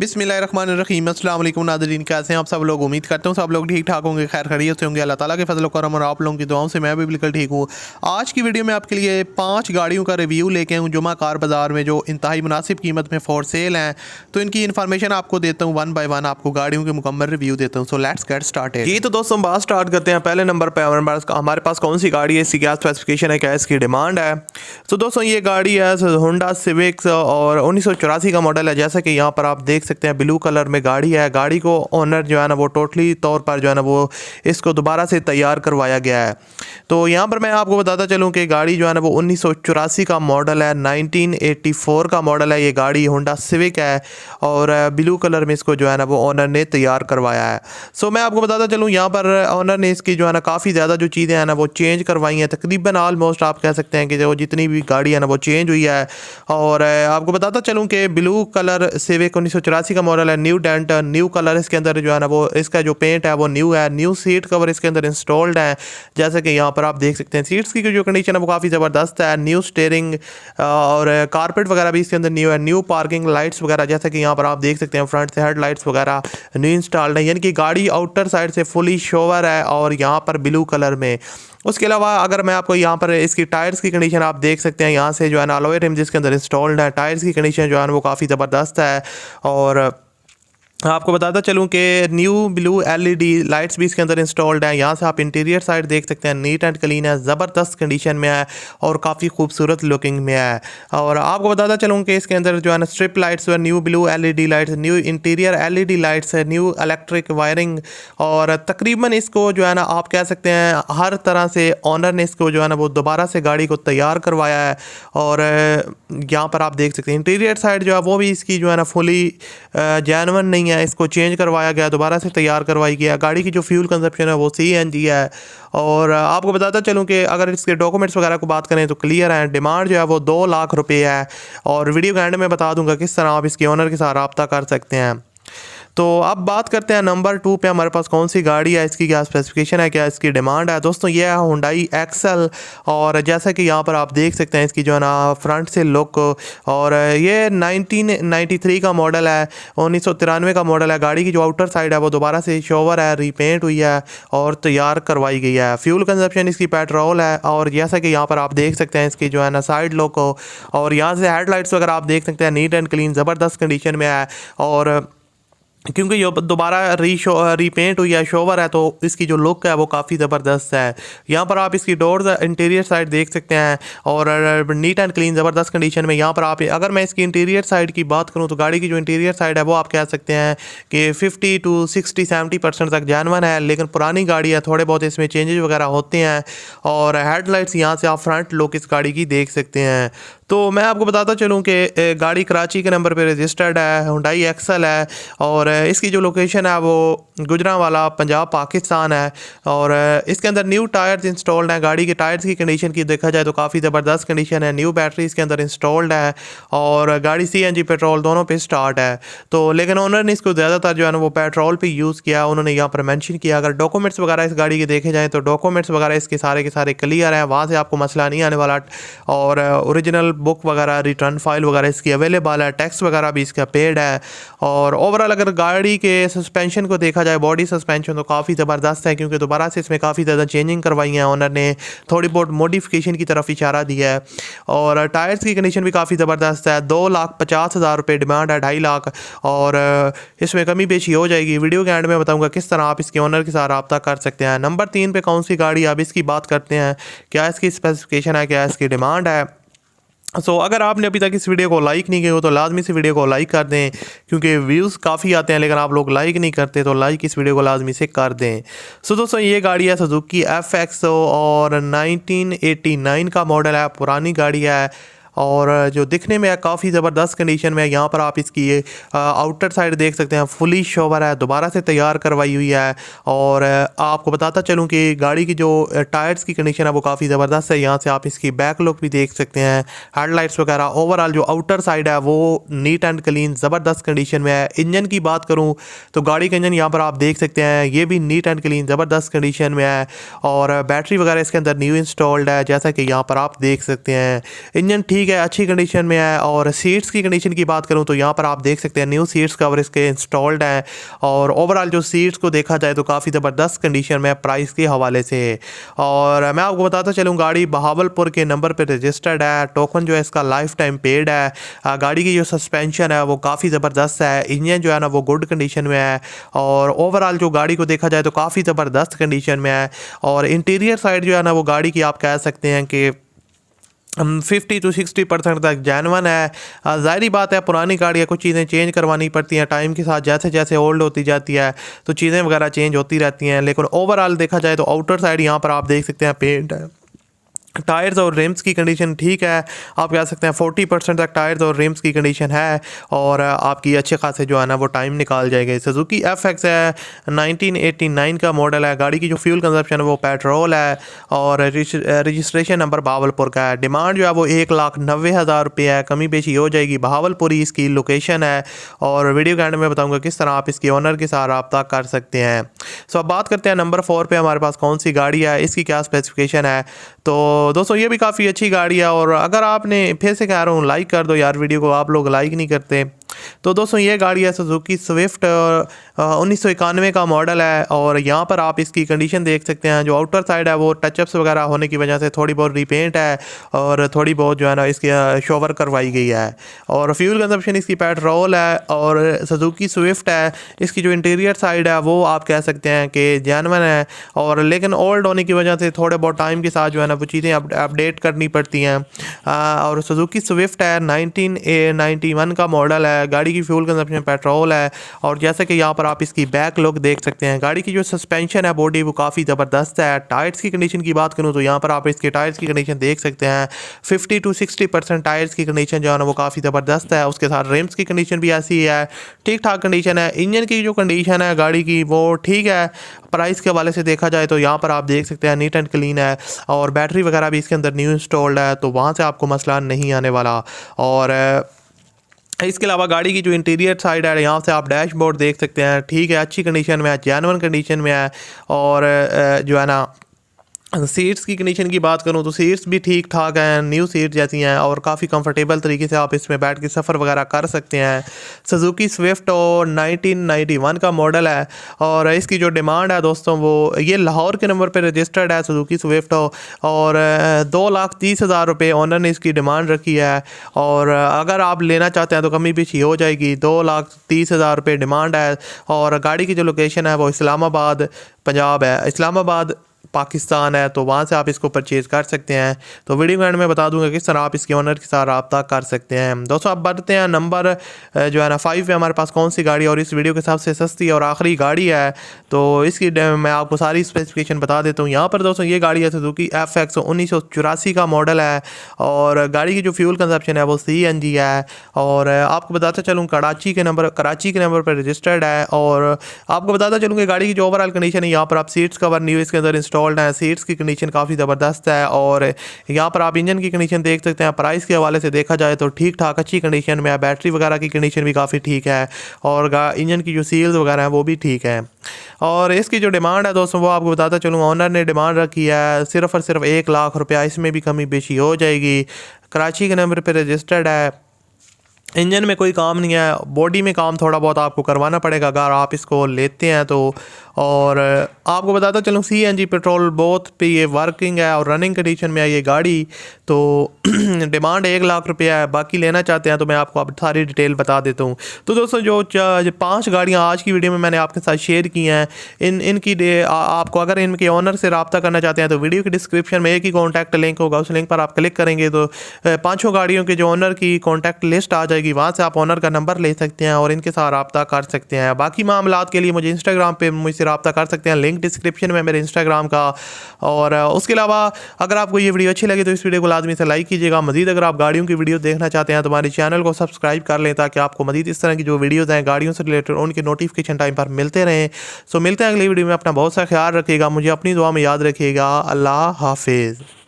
बिस्मिल्लाहिर्रहमानिर्रहीम। अस्सलाम वालेकुम नाज़रीन, कैसे हैं आप सब लोग। उम्मीद करता हूँ सब लोग ठीक ठाक होंगे, खैर खैरियत से होंगे। अल्लाह ताला के फजल करम और आप लोगों की दुआओं से मैं भी बिल्कुल ठीक हूँ। आज की वीडियो में आपके लिए 5 गाड़ियों का रिव्यू लेके आऊँ जुमा कार बाज़ार में, जो इंतहाई मुनासिब कीमत में फॉर सेल हैं। तो इनकी इन्फॉर्मेशन आपको देता हूँ, वन बाय वन आपको गाड़ियों के मुकम्मल रिव्यू देता हूँ। So let's get started. जी तो दोस्तों बात स्टार्ट करते हैं। पहले नंबर पे हमारे पास कौन सी गाड़ी है, इसकी क्या स्पेसिफिकेशन है, क्या इसकी डिमांड है। तो दोस्तों ये गाड़ी है होंडा सिविक्स और 1984 का मॉडल है। जैसा कि यहाँ पर आप देख सकते हैं ब्लू कलर में गाड़ी है। गाड़ी को ओनर जो है ना वो टोटली तौर पर जो है ना वो इसको दोबारा से तैयार करवाया गया है। तो यहाँ पर मैं आपको बताता चलूँ कि गाड़ी जो है ना वो 1984 का मॉडल है, 1984 का मॉडल है। ये गाड़ी होंडा सिविक है और ब्लू कलर में इसको जो है ना वो ओनर ने तैयार करवाया है। सो मैं आपको बताता चलूँ यहाँ पर ओनर ने इसकी जो है ना काफ़ी ज़्यादा जो चीज़ें हैं ना वो चेंज करवाई हैं। तकरीबन ऑलमोस्ट आप कह सकते हैं कि जो जितनी भी गाड़ी है ना वो चेंज हुई है। और आपको बताता चलूँ कि ब्लू कलर सिविक 1984 का मॉडल है, न्यू डेंट, न्यू कलर इसके अंदर जो है ना वो इसका जो पेंट है वो न्यू है। न्यू सीट कवर इसके अंदर इंस्टॉल्ड है, जैसे कि यहाँ पर आप देख सकते हैं। सीट्स की जो कंडीशन है वो काफ़ी ज़बरदस्त है। न्यू स्टीयरिंग और कारपेट वगैरह भी इसके अंदर न्यू है। न्यू पार्किंग लाइट्स वगैरह जैसे कि यहाँ पर आप देख सकते हैं, फ्रंट से हेड लाइट्स वगैरह न्यू इंस्टॉल्ड है। यानी कि गाड़ी आउटर साइड से फुली शोवर है और यहाँ पर ब्लू कलर में। उसके अलावा अगर मैं आपको यहाँ पर इसकी टायर्स की कंडीशन आप देख सकते हैं, यहाँ से जो है ना अलॉय रिम जिसके अंदर इंस्टॉल्ड है। टायर्स की कंडीशन जो है ना वो काफ़ी ज़बरदस्त है। और आपको बताता चलूँ कि न्यू ब्लू एलईडी लाइट्स भी इसके अंदर इंस्टॉल्ड हैं। यहाँ से आप इंटीरियर साइड देख सकते हैं, नीट एंड क्लीन है, ज़बरदस्त कंडीशन में है और काफ़ी खूबसूरत लुकिंग में है। और आपको बताता चलूँ कि इसके अंदर जो है ना स्ट्रिप लाइट्स और new blue LED lights, new interior LED lights है, न्यू इलेक्ट्रिक वायरिंग। और तकरीबन इसको जो है ना आप कह सकते हैं हर तरह से ऑनर ने इसको जो है ना वो दोबारा से गाड़ी को तैयार करवाया है। और यहाँ पर आप देख सकते हैं इंटीरियर साइड जो है वो भी इसकी जो है ना फुली जेन्युइन नहीं है, इसको चेंज करवाया गया, दोबारा से तैयार करवाई गया। गाड़ी की जो फ्यूल कंजप्शन है वो सीएनजी है। और आपको बताता चलूँ कि अगर इसके डॉक्यूमेंट्स वगैरह को बात करें तो क्लियर है। डिमांड जो है वो 2 लाख रुपए है और वीडियो के एंड में बता दूंगा किस तरह आप इसके ओनर के साथ रब्ता कर सकते हैं। तो अब बात करते हैं नंबर 2 पे हमारे पास कौन सी गाड़ी है, इसकी क्या स्पेसिफिकेशन है, क्या इसकी डिमांड है। दोस्तों ये है हुंडई एक्सेल। और जैसा कि यहाँ पर आप देख सकते हैं इसकी जो है ना फ्रंट से लुक, और ये 1993 का मॉडल है, 1993 का मॉडल है। गाड़ी की जो आउटर साइड है वो दोबारा से शोवर है, रीपेंट हुई है और तैयार करवाई गई है। फ्यूल कंजप्शन इसकी पेट्रोल है। और जैसा कि यहाँ पर आप देख सकते हैं इसकी जो है ना साइड लुक, और यहाँ से हेडलाइट्स वगैरह आप देख सकते हैं नीट एंड क्लीन ज़बरदस्त कंडीशन में है। और क्योंकि ये दोबारा रीपेंट हुई है, शोवर है, तो इसकी जो लुक है वो काफ़ी ज़बरदस्त है। यहाँ पर आप इसकी डोर्स इंटीरियर साइड देख सकते हैं और नीट एंड क्लीन ज़बरदस्त कंडीशन में। यहाँ पर आप अगर मैं इसकी इंटीरियर साइड की बात करूँ तो गाड़ी की जो इंटीरियर साइड है वो आप कह सकते हैं कि 50 to 60-70% तक जेन्युइन है। लेकिन पुरानी गाड़ी है, थोड़े बहुत इसमें चेंजेस वगैरह होते हैं। और हेडलाइट्स यहाँ से आप फ्रंट लुक इस गाड़ी की देख सकते हैं। तो मैं आपको बताता चलूँ कि गाड़ी कराची के नंबर पे रजिस्टर्ड है, हुंडई एक्सेल है। और इसकी जो लोकेशन है वो गुजरांवाला पंजाब पाकिस्तान है। और इसके अंदर न्यू टायर्स इंस्टॉल्ड हैं। गाड़ी के टायर्स की कंडीशन की देखा जाए तो काफ़ी ज़बरदस्त कंडीशन है। न्यू बैटरी इसके अंदर इंस्टॉल्ड है और गाड़ी सीएनजी पेट्रोल दोनों पे स्टार्ट है। तो लेकिन ओनर ने इसको ज़्यादातर जो है ना वो पेट्रोल पे यूज़ किया, उन्होंने यहाँ पर मेंशन किया। अगर डॉक्यूमेंट्स वगैरह इस गाड़ी के देखे जाएँ तो डॉक्यूमेंट्स वगैरह इसके सारे के सारे क्लियर हैं, वहाँ से आपको मसला नहीं आने वाला। और ओरिजिनल बुक वगैरह, रिटर्न फाइल वगैरह इसकी अवेलेबल है, टैक्स वगैरह भी इसका पेड है। और ओवरऑल अगर गाड़ी के सस्पेंशन को देखा जाए, बॉडी सस्पेंशन तो काफ़ी ज़बरदस्त है, क्योंकि दोबारा से इसमें काफ़ी ज़्यादा चेंजिंग करवाई है। ओनर ने थोड़ी बहुत मॉडिफिकेशन की तरफ इशारा दिया है। और टायर्स की कंडीशन भी काफ़ी ज़बरदस्त है। 2,50,000 रुपये डिमांड है, 2.5 लाख। और इसमें कमी पेशी हो जाएगी। वीडियो के एंड में बताऊँगा किस तरह आप इसके ओनर के साथ रब्ता कर सकते हैं। नंबर 3 पे कौन सी गाड़ी, अब इसकी बात करते हैं, क्या इसकी स्पेसिफिकेशन है, क्या इसकी डिमांड है। अगर आपने अभी तक इस वीडियो को लाइक नहीं किया हो तो लाजमी से वीडियो को लाइक कर दें, क्योंकि व्यूज़ काफ़ी आते हैं लेकिन आप लोग लाइक नहीं करते, तो लाइक इस वीडियो को लाजमी से कर दें। दोस्तों ये गाड़ी है सुजुकी FX और 1989 का मॉडल है, पुरानी गाड़ी है। और जो दिखने में काफ़ी ज़बरदस्त कंडीशन में है। यहाँ पर आप इसकी आउटर साइड देख सकते हैं, फुली शोवर है, दोबारा से तैयार करवाई हुई है। और आपको बताता चलूँ कि गाड़ी की जो टायर्स की कंडीशन है वो काफ़ी ज़बरदस्त है। यहाँ से आप इसकी बैक लुक भी देख सकते हैं, हेडलाइट्स वगैरह। ओवरऑल जो आउटर साइड है वो नीट एंड क्लीन ज़बरदस्त कंडीशन में है। इंजन की बात करूँ तो गाड़ी का इंजन यहाँ पर आप देख सकते हैं, ये भी नीट एंड क्लीन ज़बरदस्त कंडीशन में है। और बैटरी वगैरह इसके अंदर न्यू इंस्टॉल्ड है, जैसा कि यहाँ पर आप देख सकते हैं। इंजन ठीक ठीक है, अच्छी कंडीशन में है। और सीट्स की कंडीशन की बात करूँ तो यहाँ पर आप देख सकते हैं न्यू सीट्स कवर इसके इंस्टॉल्ड हैं। और ओवरऑल जो सीट्स को देखा जाए तो काफ़ी ज़बरदस्त कंडीशन में प्राइस के हवाले से। और मैं आपको बताता चलूँ गाड़ी बहावलपुर के नंबर पर रजिस्टर्ड है। टोकन जो है इसका लाइफ टाइम पेड है। गाड़ी की जो सस्पेंशन है वो काफ़ी ज़बरदस्त है। इंजन जो है ना वो गुड कंडीशन में है। और ओवरऑल जो गाड़ी को देखा जाए तो काफ़ी ज़बरदस्त कंडीशन में है। और इंटीरियर साइड जो है ना वो गाड़ी की आप कह सकते हैं कि 50 to 60% तक जेन्युइन है। ज़ाहिरी बात है पुरानी गाड़ियाँ कुछ चीज़ें चेंज करवानी पड़ती हैं टाइम के साथ, जैसे जैसे ओल्ड होती जाती है तो चीज़ें वगैरह चेंज होती रहती हैं। लेकिन ओवरऑल देखा जाए तो आउटर साइड यहाँ पर आप देख सकते हैं पेंट है। टायर्स और रिम्स की कंडीशन ठीक है, आप कह सकते हैं 40% तक टायर्स और रिम्स की कंडीशन है। और आपकी अच्छे खासे जो है ना वो टाइम निकाल जाएगा। सुजुकी FX है, 1989 का मॉडल है। गाड़ी की जो फ्यूल कंजप्शन है वो पेट्रोल है। और रजिस्ट्रेशन नंबर बहावलपुर का है। डिमांड जो है वो 1,90,000 रुपये है, कमी बेशी हो जाएगी। बहावलपुर ही इसकी लोकेशन है। और वीडियो के एंड में बताऊँगा किस तरह आप इसके ओनर के साथ रब्ता कर सकते हैं। सो अब बात करते हैं नंबर 4 पे हमारे पास कौन सी गाड़ी है, इसकी क्या स्पेसिफिकेशन है। तो दोस्तों ये भी काफ़ी अच्छी गाड़ी है। और अगर आपने फिर से कह रहा हूँ लाइक कर दो यार, वीडियो को आप लोग लाइक नहीं करते। तो दोस्तों ये गाड़ी है सुजुकी स्विफ्ट, 1991 का मॉडल है। और यहाँ पर आप इसकी कंडीशन देख सकते हैं। जो आउटर साइड है वो टचअप्स वगैरह होने की वजह से थोड़ी बहुत रीपेंट है और थोड़ी बहुत जो है ना इसकी शोवर करवाई गई है। और फ्यूल कंजप्शन इसकी पेट्रोल है और सुजुकी स्विफ्ट है। इसकी जो इंटीरियर साइड है वो आप कह सकते हैं कि जेन्युइन है। और लेकिन ओल्ड होने की वजह से थोड़े बहुत टाइम के साथ जो है ना वो चीज़ें अपडेट करनी पड़ती हैं। और सुजुकी स्विफ्ट है, 1991 का मॉडल है। गाड़ी की फ्यूल कंजप्शन पेट्रोल है। और जैसे कि यहाँ पर आप इसकी बैक लुक देख सकते हैं। गाड़ी की जो सस्पेंशन है बॉडी वो काफ़ी ज़बरदस्त है। टायर्स की कंडीशन की बात करूँ तो यहाँ पर आप इसके टायर्स की कंडीशन देख सकते हैं। 50 to 60% टायर्स की कंडीशन जो है ना वो काफ़ी ज़बरदस्त है। उसके साथ रिम्स की कंडीशन भी ऐसी है, ठीक ठाक कंडीशन है। इंजन की जो कंडीशन है गाड़ी की वो ठीक है। प्राइस के हवाले से देखा जाए तो यहाँ पर आप देख सकते हैं नीट एंड क्लीन है। और बैटरी वगैरह भी इसके अंदर न्यू इंस्टॉल्ड है, तो वहाँ से आपको मसला नहीं आने वाला। और इसके अलावा गाड़ी की जो इंटीरियर साइड है यहाँ से आप डैशबोर्ड देख सकते हैं, ठीक है, अच्छी कंडीशन में है, जेन्युइन कंडीशन में है। और जो है ना सीट्स की कंडीशन की बात करूं तो सीट्स भी ठीक ठाक हैं, न्यू सीट जैसी हैं। और काफ़ी कंफर्टेबल तरीके से आप इसमें बैठ के सफ़र वगैरह कर सकते हैं। सुजुकी स्विफ्ट और 1991 का मॉडल है। और इसकी जो डिमांड है दोस्तों वो ये लाहौर के नंबर पे रजिस्टर्ड है सुजुकी स्विफ्ट। और 2,30,000 रुपये ओनर ने इसकी डिमांड रखी है। और अगर आप लेना चाहते हैं तो कमी पीछी हो जाएगी। 2,30,000 रुपये डिमांड है। और गाड़ी की जो लोकेशन है वो इस्लामाबाद पंजाब है, इस्लामाबाद पाकिस्तान है, तो वहाँ से आप इसको परचेज़ कर सकते हैं। तो वीडियो के एंड में बता दूंगा किस तरह आप इसके ओनर के साथ रब्ता कर सकते हैं। दोस्तों अब बढ़ते हैं नंबर जो है ना 5 पे हमारे पास कौन सी गाड़ी और इस वीडियो के हिसाब से सस्ती और आखिरी गाड़ी है। तो इसकी मैं आपको सारी स्पेसिफिकेशन बता देता हूँ। यहाँ पर दोस्तों ये गाड़ी है सुजुकी FX, 1984 का मॉडल है। और गाड़ी की जो फ्यूल कंजप्शन है वो CNG है। और आपको बताता चलूँ कराची के नंबर पर रजिस्टर्ड है। और आपको बताता चलूँ कि गाड़ी की जो ओवरऑल कंडीशन है यहाँ पर आप सीट्स कवर न्यू इसके अंदर इंस्टॉल्ड है। सीट्स की कंडीशन काफ़ी ज़बरदस्त है। और यहाँ पर आप इंजन की कंडीशन देख सकते हैं। प्राइस के हवाले से देखा जाए तो ठीक ठाक अच्छी कंडीशन में है। बैटरी वगैरह की कंडीशन भी काफ़ी ठीक है। और इंजन की जो सील्स वगैरह हैं वो भी ठीक है। और इसकी जो डिमांड है दोस्तों वो आपको बताता चलूँ, ओनर ने डिमांड रखी है सिर्फ और सिर्फ 1,00,000 रुपया। इसमें भी कमी बेशी हो जाएगी। कराची के नंबर पर रजिस्टर्ड है। इंजन में कोई काम नहीं है, बॉडी में काम थोड़ा बहुत आपको करवाना पड़ेगा अगर आप इसको लेते हैं तो। और आपको बताता चलूँ CNG पेट्रोल बोथ पे ये वर्किंग है और रनिंग कंडीशन में है ये गाड़ी। तो डिमांड 1,00,000 रुपया है। बाकी लेना चाहते हैं तो मैं आपको अब सारी डिटेल बता देता हूँ। तो दोस्तों जो 5 गाड़ियाँ आज की वीडियो में मैंने आपके साथ शेयर की हैं, इनकी आपको अगर इनके ओनर से रब्ता करना चाहते हैं तो वीडियो के डिस्क्रिप्शन में एक ही कॉन्टैक्ट लिंक होगा, उस लिंक पर आप क्लिक करेंगे तो 5 गाड़ियों के जो ओनर की कॉन्टैक्ट लिस्ट आ जाएगी। वहाँ से आप ओनर का नंबर ले सकते हैं और इनके साथ रब्ता कर सकते हैं। बाकी मामलात के लिए मुझे इंस्टाग्राम पे मुझसे रब्ता कर सकते हैं, लिंक डिस्क्रिप्शन में मेरे इंस्टाग्राम का। और उसके अलावा अगर आपको ये वीडियो अच्छी लगी तो इस वीडियो को लाजमी से लाइक कीजिएगा। मजीद अगर आप गाड़ियों की वीडियो देखना चाहते हैं तो हमारे चैनल को सब्सक्राइब कर लें ताकि आपको मजीद इस तरह की जो वीडियोज़ हैं गाड़ियों से रिलेटेड उनके नोटिफिकेशन टाइम पर मिलते रहें। सो मिलते हैं अगली वीडियो में। अपना बहुत सा ख्याल रखिएगा, मुझे अपनी दुआ में याद रखिएगा। अल्लाह हाफिज़।